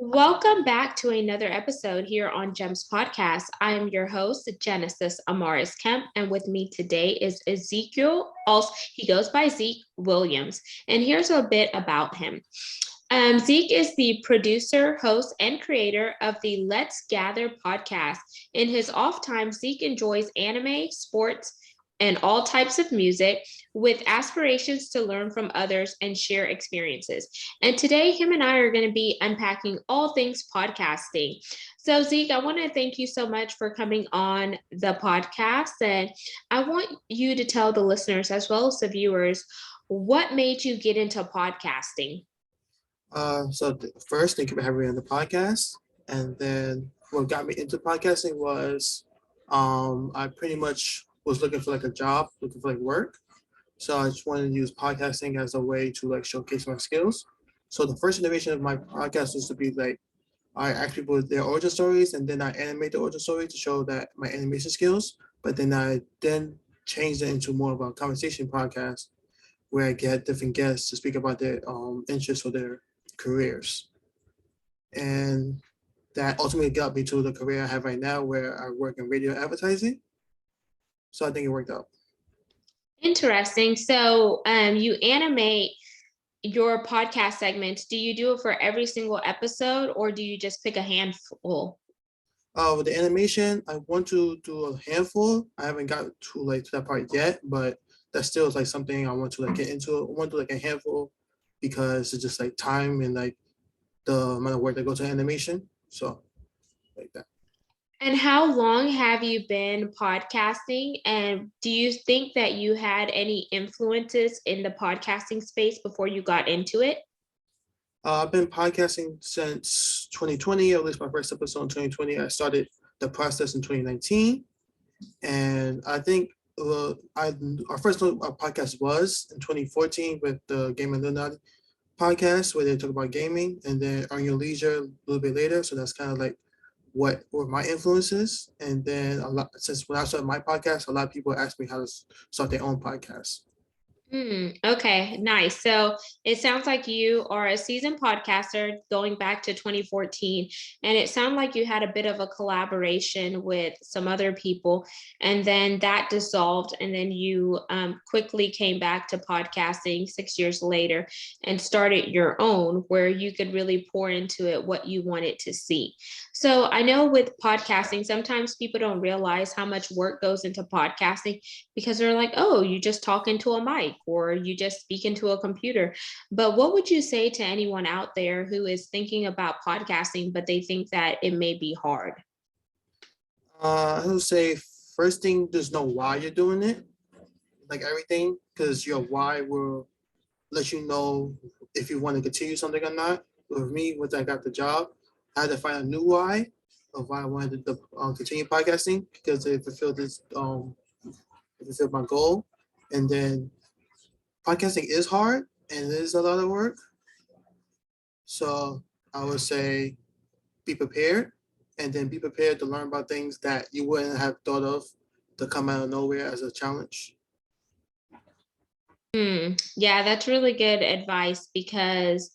Welcome back to another episode here on GEMS Podcast. I am your host, Genesis Amaris Kemp, and with me today is Ezekiel. Also, he goes by Zeke Williams, and here's a bit about him. Zeke is the producer, host, and creator of the Let's Gather podcast. In his off time, Zeke enjoys anime, sports, and all types of music with aspirations to learn from others and share experiences. And today, him and I are going to be unpacking all things podcasting. So, Zeke, I want to thank you so much for coming on the podcast. And I want you to tell the listeners, as well as the viewers, what made you get into podcasting? First, thank you for having me on the podcast. And then what got me into podcasting was I pretty much was looking for like a job, looking for like work. So I just wanted to use podcasting as a way to like showcase my skills. So the first iteration of my podcast was to be like I ask people their origin stories and then I animate the origin story to show that my animation skills. But then I changed it into more of a conversation podcast where I get different guests to speak about their interests or their careers. And that ultimately got me to the career I have right now where I work in radio advertising. So I think it worked out. Interesting. So you animate your podcast segments. Do you do it for every single episode or do you just pick a handful? With the animation, I want to do a handful. I haven't got to that part yet, but that still is like something I want to like get into. I want to do like a handful because it's just like time and like the amount of work that goes to animation. So like that. And how long have you been podcasting? And do you think that you had any influences in the podcasting space before you got into it? I've been podcasting since 2020, at least my first episode in 2020. I started the process in 2019. And I think our first podcast was in 2014 with the Game and Illuminati podcast where they talk about gaming, and then Earn Your Leisure a little bit later. So that's kind of like what were my influences. And then since when I started my podcast, a lot of people ask me how to start their own podcast. Okay, nice. So it sounds like you are a seasoned podcaster going back to 2014, and it sounded like you had a bit of a collaboration with some other people, and then that dissolved, and then you quickly came back to podcasting 6 years later and started your own where you could really pour into it what you wanted to see. So I know with podcasting, sometimes people don't realize how much work goes into podcasting because they're like, oh, you just talk into a mic or you just speak into a computer. But what would you say to anyone out there who is thinking about podcasting, but they think that it may be hard? I would say first thing, just know why you're doing it, like everything, because your why will let you know if you want to continue something or not. With me, once I got the job, I had to find a new why of why I wanted to continue podcasting because it fulfilled my goal. And then podcasting is hard and it is a lot of work. So I would say be prepared, and then be prepared to learn about things that you wouldn't have thought of to come out of nowhere as a challenge. Yeah, that's really good advice because,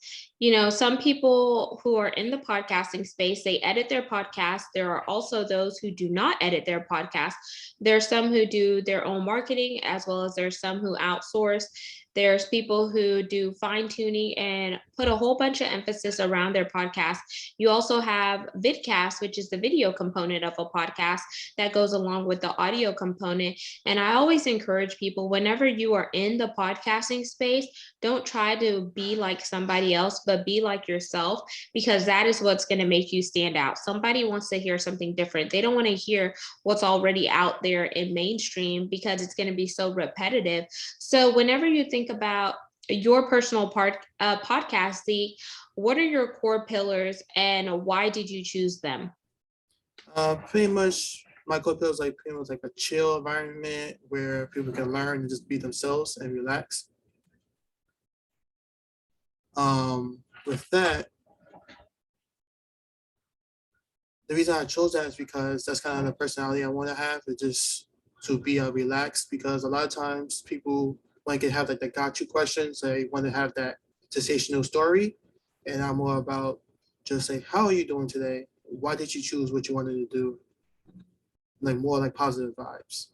some people who are in the podcasting space, they edit their podcast. There are also those who do not edit their podcast. There's some who do their own marketing, as well as there's some who outsource. There's people who do fine tuning and put a whole bunch of emphasis around their podcast. You also have vidcast, which is the video component of a podcast that goes along with the audio component. And I always encourage people, whenever you are in the podcasting space, don't try to be like somebody else, but be like yourself, because that is what's going to make you stand out. Somebody wants to hear something different. They don't want to hear what's already out there in mainstream because it's going to be so repetitive. So whenever you think about your personal podcast, what are your core pillars and why did you choose them? Pretty much my core pillars like pretty much like a chill environment where people can learn and just be themselves and relax. With that, the reason I chose that is because that's kind of the personality I want to have, is just to be relaxed, because a lot of times people want to have like the got you questions, they want to have that sensational story, and I'm more about just say, how are you doing today? Why did you choose what you wanted to do? Like more like positive vibes.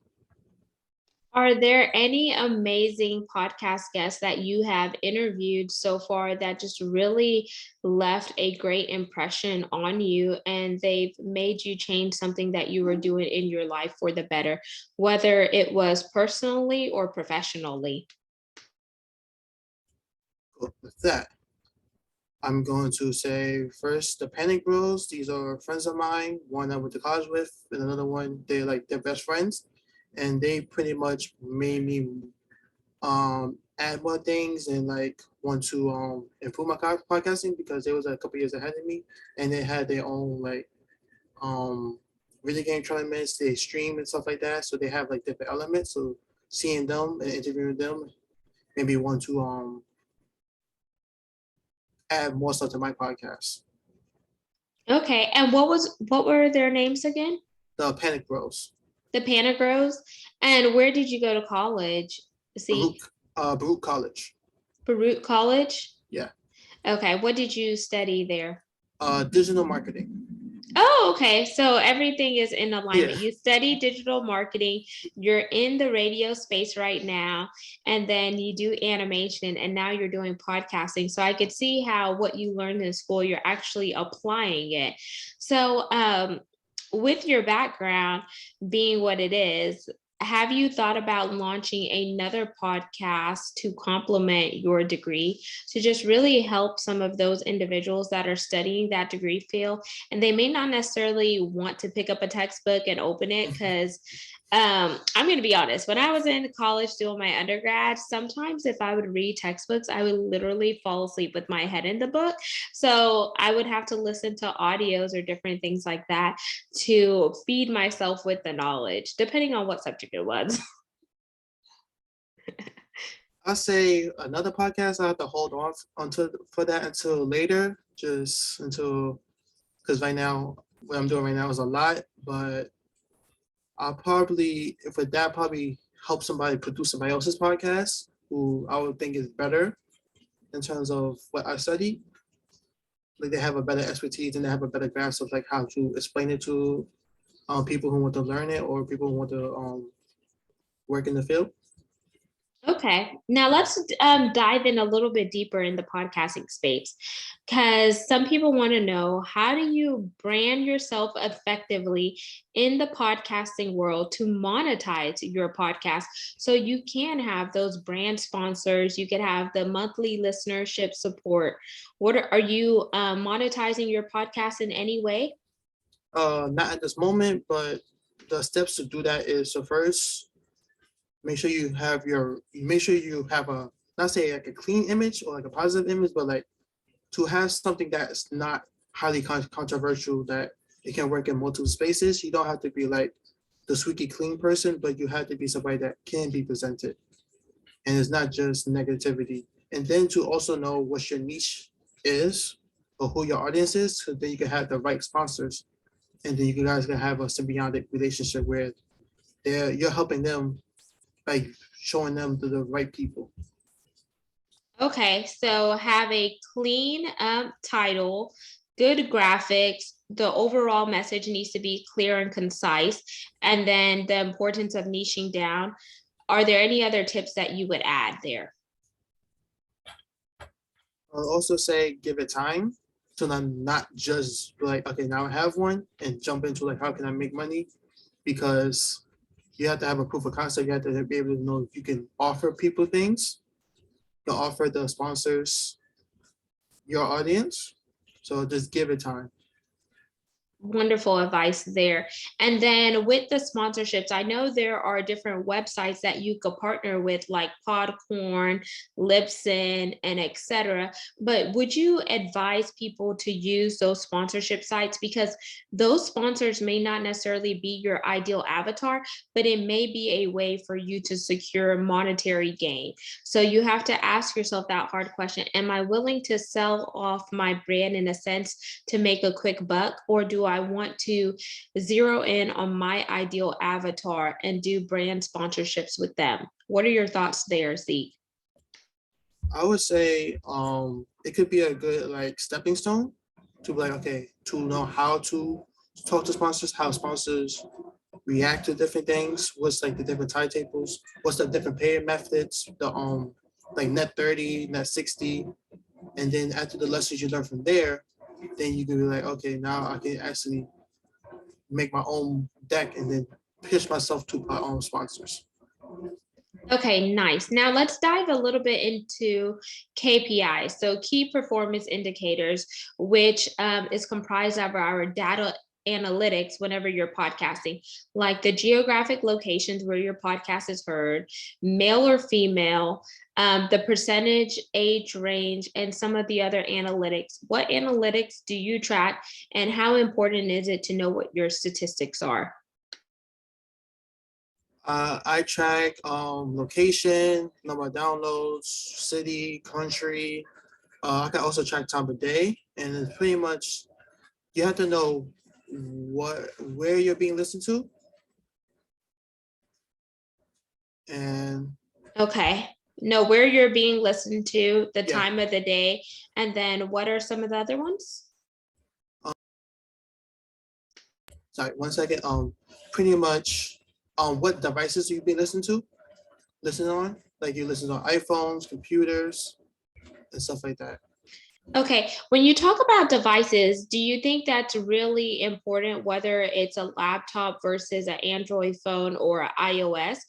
Are there any amazing podcast guests that you have interviewed so far that just really left a great impression on you and they've made you change something that you were doing in your life for the better, whether it was personally or professionally? With that, I'm going to say first the Panic Bros. These are friends of mine. One I went to college with, and another one they're best friends, and they pretty much made me add more things and like want to improve my podcasting because they was a couple years ahead of me, and they had their own like um video game tournaments, they stream and stuff like that. So they have like different elements. So seeing them and interviewing them maybe want to add more stuff to my podcast. Okay, and what were their names again? The Panic Bros. The Panagros. And where did you go to college? See, Baruch College. Baruch College? Yeah. Okay, what did you study there? Digital marketing. Oh, okay. So everything is in alignment. Yeah. You study digital marketing, you're in the radio space right now, and then you do animation, and now you're doing podcasting. So I could see how what you learned in school, you're actually applying it. So, with your background being what it is, have you thought about launching another podcast to complement your degree to just really help some of those individuals that are studying that degree field? And they may not necessarily want to pick up a textbook and open it because I'm going to be honest, when I was in college doing my undergrad, sometimes if I would read textbooks, I would literally fall asleep with my head in the book. So I would have to listen to audios or different things like that to feed myself with the knowledge, depending on what subject it was. I'll say another podcast. I have to hold off until later, just until because right now what I'm doing right now is a lot. But I'll probably probably help somebody produce somebody else's podcast who I would think is better in terms of what I study. Like they have a better expertise and they have a better grasp of like how to explain it to people who want to learn it or people who want to work in the field. Okay, now let's dive in a little bit deeper in the podcasting space because some people want to know, how do you brand yourself effectively in the podcasting world to monetize your podcast so you can have those brand sponsors, you can have the monthly listenership support. Are you monetizing your podcast in any way? Not at this moment, but the steps to do that is, so first make sure you have a, not say like a clean image or like a positive image, but like to have something that's not highly controversial, that it can work in multiple spaces. You don't have to be like the squeaky clean person, but you have to be somebody that can be presented and it's not just negativity. And then to also know what your niche is or who your audience is, so then you can have the right sponsors, and then you guys can have a symbiotic relationship where you're helping them, like showing them to the right people. Okay, so have a clean title, good graphics. The overall message needs to be clear and concise. And then the importance of niching down. Are there any other tips that you would add there? I'll also say give it time to not just be like, okay, now I have one and jump into like, how can I make money? Because you have to have a proof of concept. You have to be able to know if you can offer people things, to offer the sponsors your audience. So just give it time. Wonderful advice there. And then with the sponsorships, I know there are different websites that you could partner with, like Podcorn, Libsyn, and etc. But would you advise people to use those sponsorship sites? Because those sponsors may not necessarily be your ideal avatar, but it may be a way for you to secure monetary gain. So you have to ask yourself that hard question. Am I willing to sell off my brand in a sense to make a quick buck, or do I want to zero in on my ideal avatar and do brand sponsorships with them? What are your thoughts there, Zeke? I would say it could be a good like stepping stone to be like, okay, to know how to talk to sponsors, how sponsors react to different things, what's like the different tie tables, what's the different payment methods, the like net 30, net 60. And then after the lessons you learn from there, then you can be like, okay, now I can actually make my own deck and then pitch myself to my own sponsors. Okay, nice. Now let's dive a little bit into KPIs, so key performance indicators, which is comprised of our data analytics whenever you're podcasting, like the geographic locations where your podcast is heard, male or female, the percentage, age range, and some of the other analytics. What analytics do you track, and how important is it to know what your statistics are? I track location, number of downloads, city, country. I can also track time of day, and it's pretty much you have to know where you're being listened to, and Okay. Know where you're being listened to, the yeah. time of the day, and then what are some of the other ones? Sorry, 1 second. Pretty much, what devices you've been listening on, like you listen on iPhones, computers, and stuff like that. Okay, when you talk about devices, do you think that's really important, whether it's a laptop versus an Android phone or an iOS?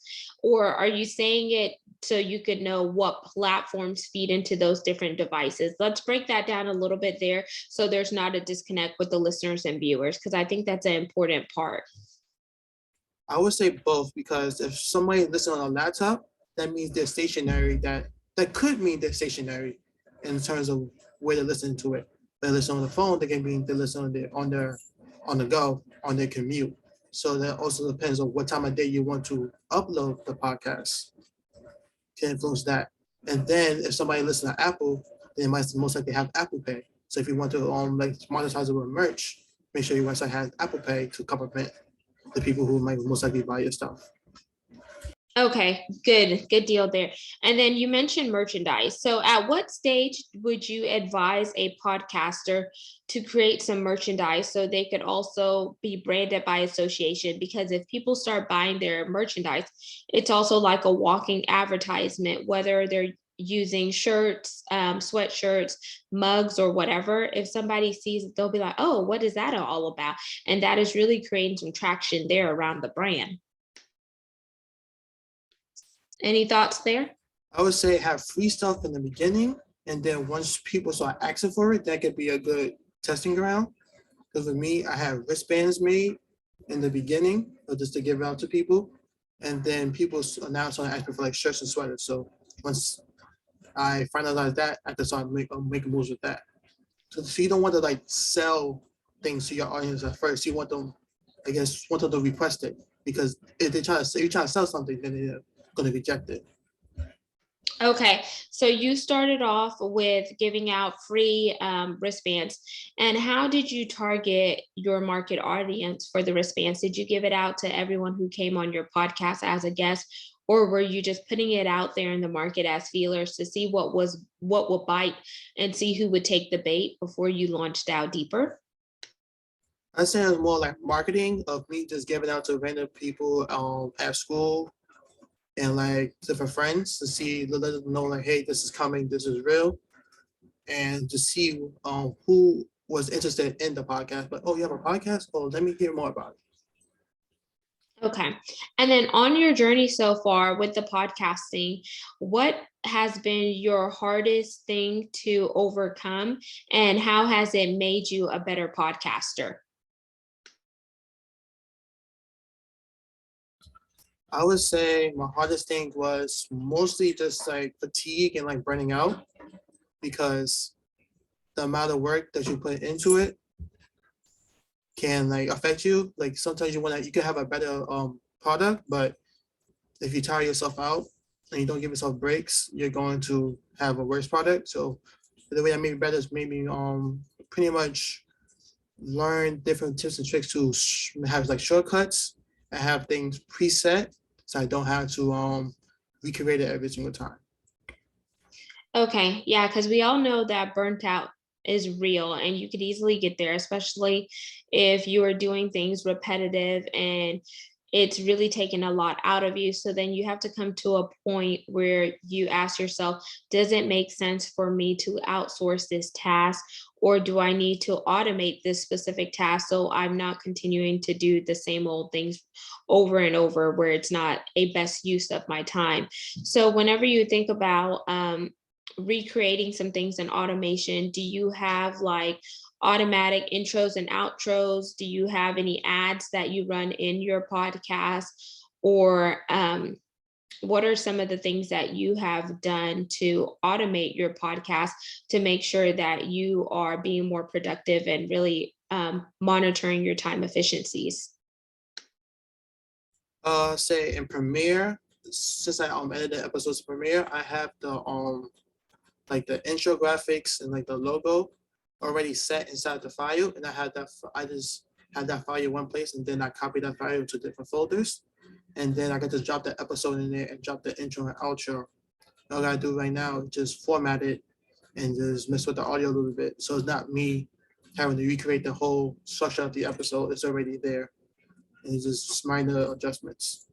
Or are you saying it so you could know what platforms feed into those different devices? Let's break that down a little bit there so there's not a disconnect with the listeners and viewers, because I think that's an important part. I would say both, because if somebody listens on a laptop, that means they're stationary. That could mean they're stationary in terms of where they listen to it. They listen on the phone, they can mean they listen on the go, on their commute. So that also depends on what time of day you want to upload the podcast, can influence that. And then if somebody listens to Apple, they might most likely have Apple Pay. So if you want to like monetize it with merch, make sure your website has Apple Pay to complement the people who might most likely buy your stuff. Okay, good deal there. And then you mentioned merchandise. So at what stage would you advise a podcaster to create some merchandise so they could also be branded by association? Because if people start buying their merchandise, it's also like a walking advertisement, whether they're using shirts, sweatshirts, mugs, or whatever. If somebody sees it, they'll be like, oh, what is that all about? And that is really creating some traction there around the brand. Any thoughts there? I would say have free stuff in the beginning, and then once people start asking for it, that could be a good testing ground. Because with me, I have wristbands made in the beginning, just to give out to people, and then people now start asking for like shirts and sweaters. So once I finalize that, I can start making moves with that. So you don't want to like sell things to your audience at first. You want them, I guess, want them to request it, because if you try to sell something, then they're going to reject it. Okay, so you started off with giving out free wristbands. And how did you target your market audience for the wristbands? Did you give it out to everyone who came on your podcast as a guest, or were you just putting it out there in the market as feelers to see what would bite and see who would take the bait before you launched out deeper? I say it's more like marketing of me just giving out to random people at school and like different friends to see, let them know like, hey, this is coming, this is real, and to see who was interested in the podcast. But oh, you have a podcast? Oh, let me hear more about it. Okay. And then on your journey so far with the podcasting, what has been your hardest thing to overcome, and how has it made you a better podcaster? I would say my hardest thing was mostly just like fatigue and like burning out, because the amount of work that you put into it can like affect you. Like sometimes you can have a better product, but if you tire yourself out and you don't give yourself breaks, you're going to have a worse product. So the way I made it better is maybe pretty much learn different tips and tricks to have like shortcuts and have things preset, so I don't have to recreate it every single time. Okay, yeah, because we all know that burnt out is real, and you could easily get there, especially if you are doing things repetitive and it's really taking a lot out of you. So then you have to come to a point where you ask yourself, does it make sense for me to outsource this task, or do I need to automate this specific task so I'm not continuing to do the same old things over and over where it's not a best use of my time? So whenever you think about recreating some things in automation, do you have like automatic intros and outros? Do you have any ads that you run in your podcast? Or what are some of the things that you have done to automate your podcast to make sure that you are being more productive and really monitoring your time efficiencies? Say in Premiere, since I edit the episodes in Premiere, I have the like the intro graphics and like the logo already set inside the file, and I just had that file in one place, and then I copy that file to different folders, and then I can just drop the episode in there and drop the intro and outro. All I gotta do right now is just format it and just mess with the audio a little bit, so it's not me having to recreate the whole structure of the episode. It's already there, and it's just minor adjustments.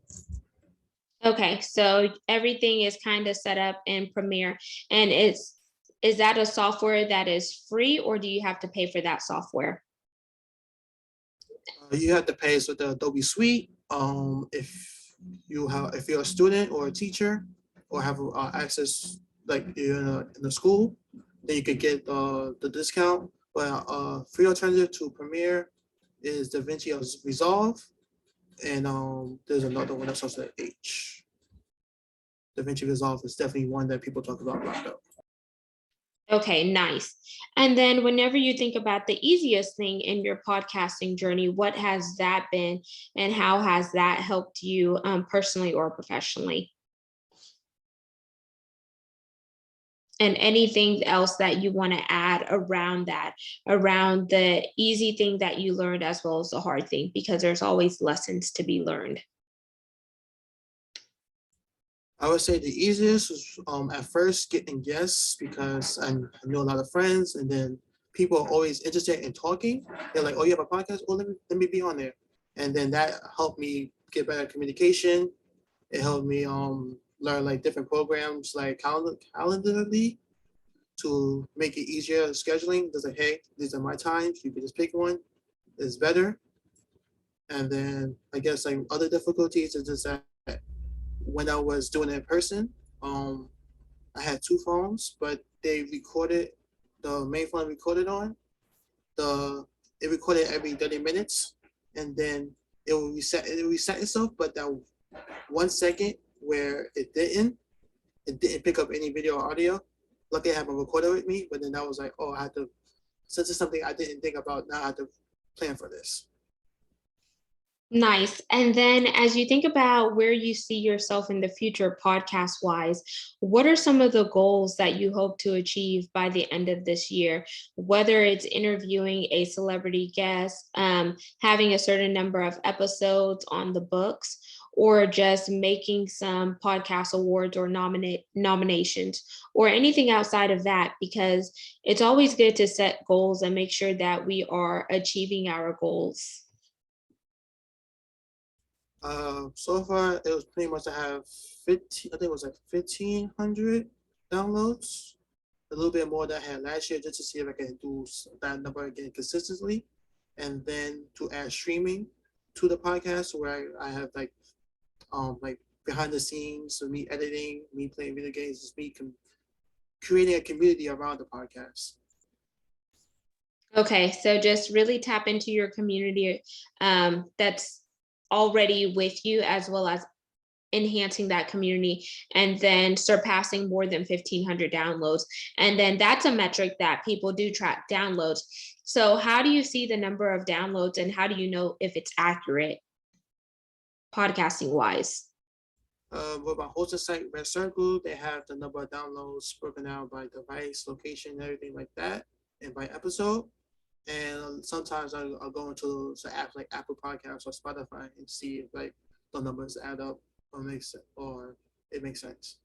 Okay, so everything is kind of set up in Premiere, and is that a software that is free, or do you have to pay for that software? You have to pay with the Adobe Suite. If you're a student or a teacher or have access like in the school, then you could get the discount. But free alternative to Premiere is DaVinci Resolve, and there's another one that's also H. DaVinci Resolve is definitely one that people talk about a lot though. Okay, nice. And then whenever you think about the easiest thing in your podcasting journey, what has that been, and how has that helped you personally or professionally? And anything else that you want to add around that, around the easy thing that you learned as well as the hard thing, because there's always lessons to be learned. I would say the easiest was at first getting guests because I know a lot of friends, and then people are always interested in talking. They're like, "Oh, you have a podcast? Oh, let me be on there," and then that helped me get better communication. It helped me learn like different programs like Calendly to make it easier scheduling. Just like, hey, these are my times. You can just pick one. It's better. And then I guess like other difficulties is just that when I was doing it in person, um, I had two phones, but they recorded the main phone I recorded on. The It recorded every 30 minutes, and then it will reset itself. But that 1 second where it didn't pick up any video or audio. Luckily, I have a recorder with me, but then I was like, oh, I had to, since it's something I didn't think about, now I have to plan for this. Nice. And then as you think about where you see yourself in the future podcast wise, what are some of the goals that you hope to achieve by the end of this year? Whether it's interviewing a celebrity guest, having a certain number of episodes on the books, or just making some podcast awards or nominations, or anything outside of that, because it's always good to set goals and make sure that we are achieving our goals. So far it was pretty much I have 15. I think it was like 1,500 downloads. A little bit more than I had last year, just to see if I can do that number again consistently, and then to add streaming to the podcast where I have like behind the scenes of me editing, me playing video games, just me creating a community around the podcast. Okay, so just really tap into your community that's already with you, as well as enhancing that community, and then surpassing more than 1,500 downloads. And then that's a metric that people do track, downloads. So how do you see the number of downloads, and how do you know if it's accurate podcasting wise? With my hosted site Red Circle, they have the number of downloads broken out by device, location, everything like that, and by episode. And sometimes I'll go into apps like Apple Podcasts or Spotify and see if like the numbers add up or it makes sense.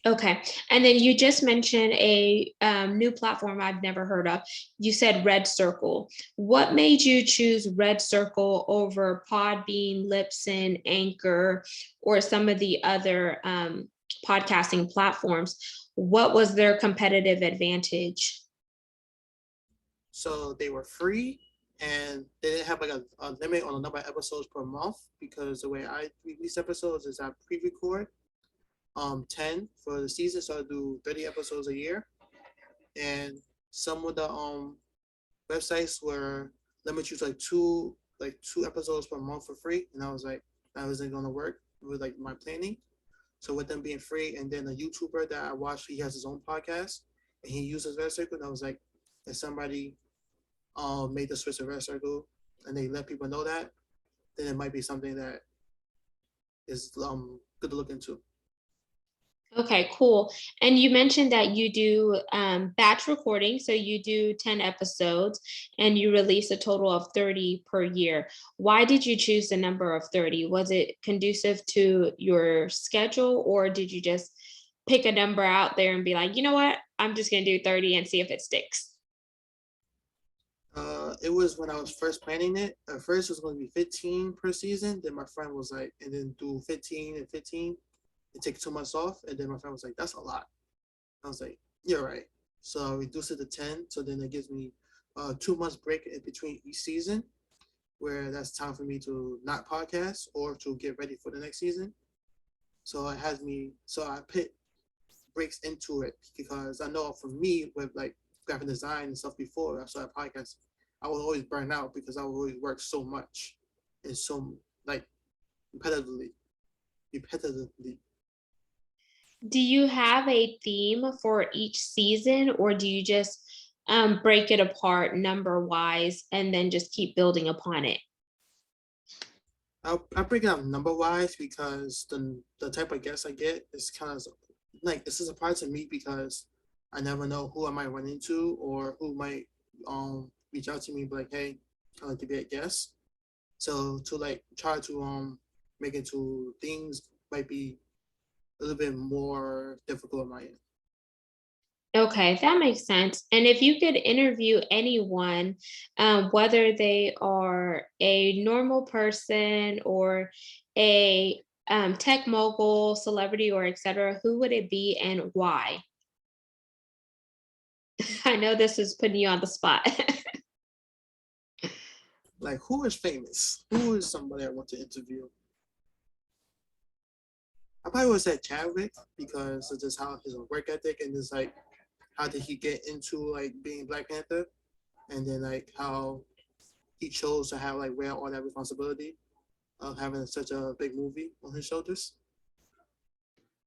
Okay. And then you just mentioned a new platform I've never heard of. You said Red Circle. What made you choose Red Circle over Podbean, Libsyn, Anchor, or some of the other podcasting platforms? What was their competitive advantage? So they were free, and they didn't have like a limit on the number of episodes per month, because the way I release episodes is I pre-record 10 for the season, so I do 30 episodes a year. And some of the websites were limit you to like two episodes per month for free, and I was like, that wasn't gonna work with like my planning. So with them being free, and then a YouTuber that I watched, he has his own podcast and he uses Red Circle, and I was like, if somebody made the switch to Red Circle and they let people know that, then it might be something that is good to look into. Okay, cool. And you mentioned that you do batch recording. So you do 10 episodes and you release a total of 30 per year. Why did you choose the number of 30? Was it conducive to your schedule, or did you just pick a number out there and be like, you know what, I'm just going to do 30 and see if it sticks? It was when I was first planning it. At first, it was going to be 15 per season. Then my friend was like, and then do 15 and 15 and take 2 months off. And then my friend was like, that's a lot. I was like, you're right. So I reduced it to 10. So then it gives me 2 months break in between each season, where that's time for me to not podcast or to get ready for the next season. So it has me, so I put breaks into it, because I know for me with like graphic design and stuff before I started podcasting, I would always burn out because I would always work so much and so like repetitively. Repetitively. Do you have a theme for each season, or do you just break it apart number wise and then just keep building upon it? I break it up number wise, because the type of guests I get is kind of like, this is a surprise to me, because I never know who I might run into or who might reach out to me and be like, hey, I'd like to be a guest. So to like try to make it to things might be a little bit more difficult on my end. Okay, that makes sense. And if you could interview anyone, whether they are a normal person or a tech mogul, celebrity, or etc., who would it be and why? I know this is putting you on the spot. Like, who is famous? Who is somebody I want to interview? I probably would say Chadwick, because of just how his work ethic, and just like how did he get into like being Black Panther, and then like how he chose to have like wear all that responsibility of having such a big movie on his shoulders.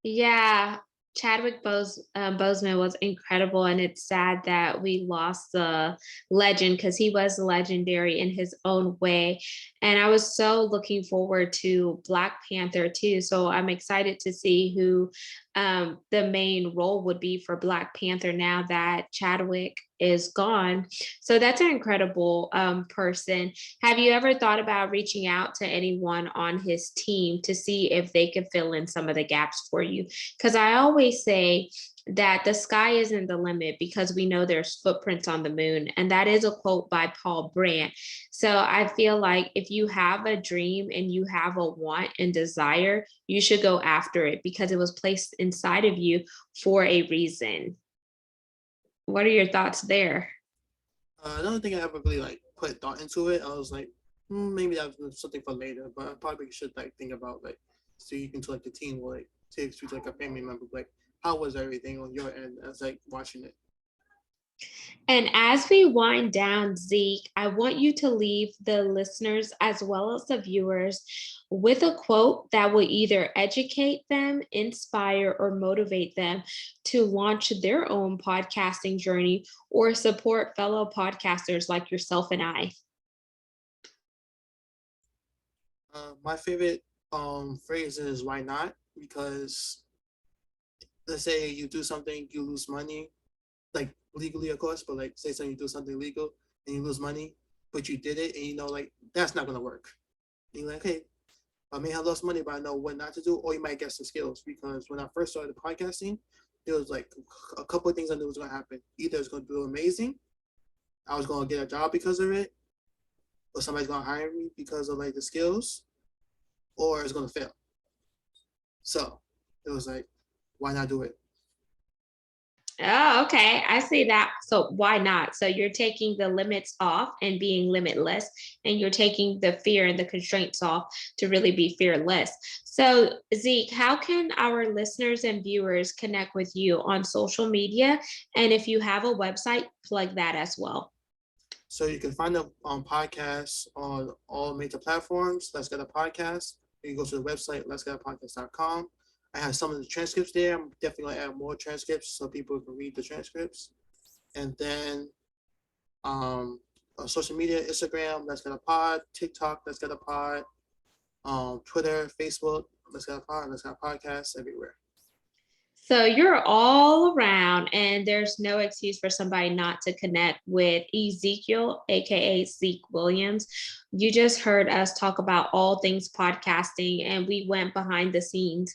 Yeah, Boseman was incredible, and it's sad that we lost the legend because he was legendary in his own way. And I was so looking forward to Black Panther too. So I'm excited to see who the main role would be for Black Panther now that Chadwick is gone. So that's an incredible person. Have you ever thought about reaching out to anyone on his team to see if they could fill in some of the gaps for you? Because I always say that the sky isn't the limit because we know there's footprints on the moon. And that is a quote by Paul Brandt. So I feel like if you have a dream and you have a want and desire, you should go after it because it was placed inside of you for a reason. What are your thoughts there? I don't think I ever really like put thought into it. I was like, maybe that's something for later, but I probably should like think about like, so you can to like the team or like take to like a family member, like how was everything on your end as like watching it. And as we wind down, Zeke, I want you to leave the listeners as well as the viewers with a quote that will either educate them, inspire, or motivate them to launch their own podcasting journey or support fellow podcasters like yourself and I. My favorite phrase is why not, because let's say you do something, you lose money, like legally, of course, but like say something you do something legal and you lose money, but you did it, and you know like that's not gonna work. And you're like, okay, I may have lost money, but I know what not to do, or you might get some skills. Because when I first started podcasting, there was like a couple of things I knew was going to happen. Either it's going to do amazing, I was going to get a job because of it, or somebody's going to hire me because of like the skills, or it's going to fail. So it was like, why not do it? Oh, okay. I see that. So why not? So you're taking the limits off and being limitless, and you're taking the fear and the constraints off to really be fearless. So, Zeke, how can our listeners and viewers connect with you on social media? And if you have a website, plug that as well. So you can find the podcast on all major platforms. Let's Get a Podcast. You can go to the website, let'sgetapodcast.com. I have some of the transcripts there. I'm definitely going to add more transcripts so people can read the transcripts. And then social media, Instagram, Let's Get a Pod, TikTok, Let's Get a Pod, Twitter, Facebook, Let's Get a Pod, Let's Get a Podcast, everywhere. So you're all around, and there's no excuse for somebody not to connect with Ezekiel, aka Zeke Williams. You just heard us talk about all things podcasting, and we went behind the scenes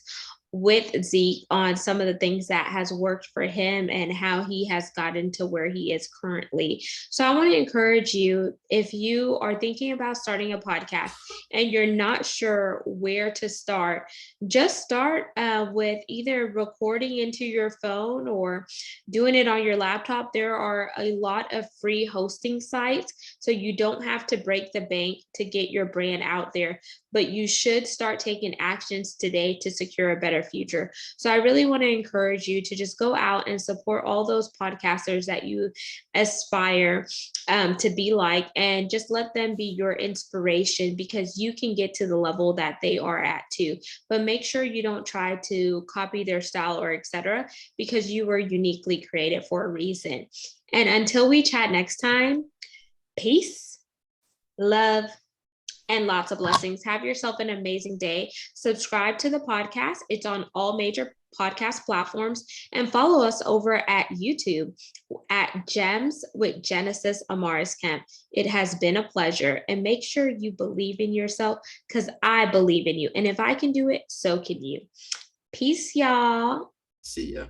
with Zeke on some of the things that has worked for him and how he has gotten to where he is currently. So I want to encourage you, if you are thinking about starting a podcast and you're not sure where to start, just start with either recording into your phone or doing it on your laptop. There are a lot of free hosting sites, so you don't have to break the bank to get your brand out there, but you should start taking actions today to secure a better future. So I really want to encourage you to just go out and support all those podcasters that you aspire to be like, and just let them be your inspiration, because you can get to the level that they are at too. But make sure you don't try to copy their style or etc., because you were uniquely created for a reason. And until we chat next time, peace, love, and lots of blessings. Have yourself an amazing day. Subscribe to the podcast. It's on all major podcast platforms, and follow us over at YouTube at Gems with Genesis Amaris Kemp. It has been a pleasure, and make sure you believe in yourself, because I believe in you. And if I can do it, so can you. Peace, y'all. See ya.